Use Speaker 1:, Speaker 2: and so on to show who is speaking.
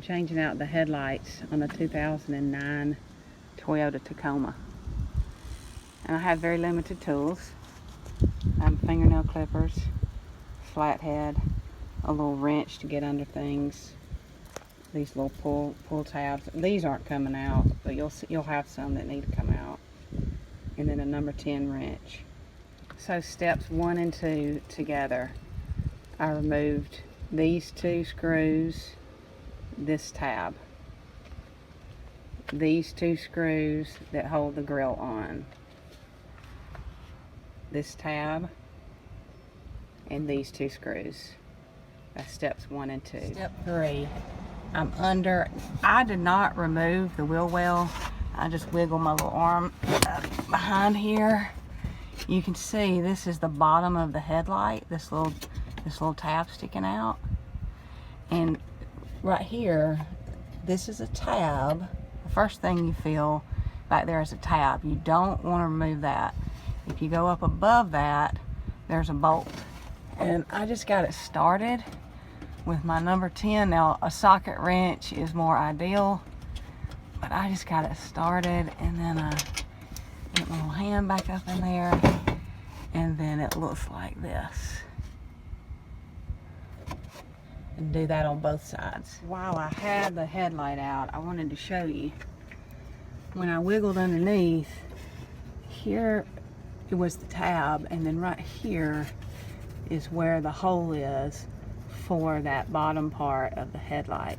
Speaker 1: changing out the headlights on a 2009 Toyota Tacoma. And I have very limited tools. I have fingernail clippers, flathead, a little wrench to get under things, these little pull tabs. These aren't coming out, but you'll have some that need to come out. And then a number 10 wrench. So steps 1 and 2 together. I removed these 2 screws, this tab, these 2 screws that hold the grill on, this tab, and these 2 screws. That's steps 1 and 2. Step 3, I did not remove the wheel well. I just wiggle my little arm up behind here. You can see this is the bottom of the headlight, this little tab sticking out. And right here, this is a tab. The first thing you feel back there is a tab. You don't want to remove that. If you go up above that, there's a bolt. And I just got it started with my number 10. Now, a socket wrench is more ideal, but I just got it started, and then I get my little hand back up in there, and then it looks like this. And do that on both sides. While I had the headlight out, I wanted to show you. When I wiggled underneath, here it was the tab, and then right here is where the hole is for that bottom part of the headlight.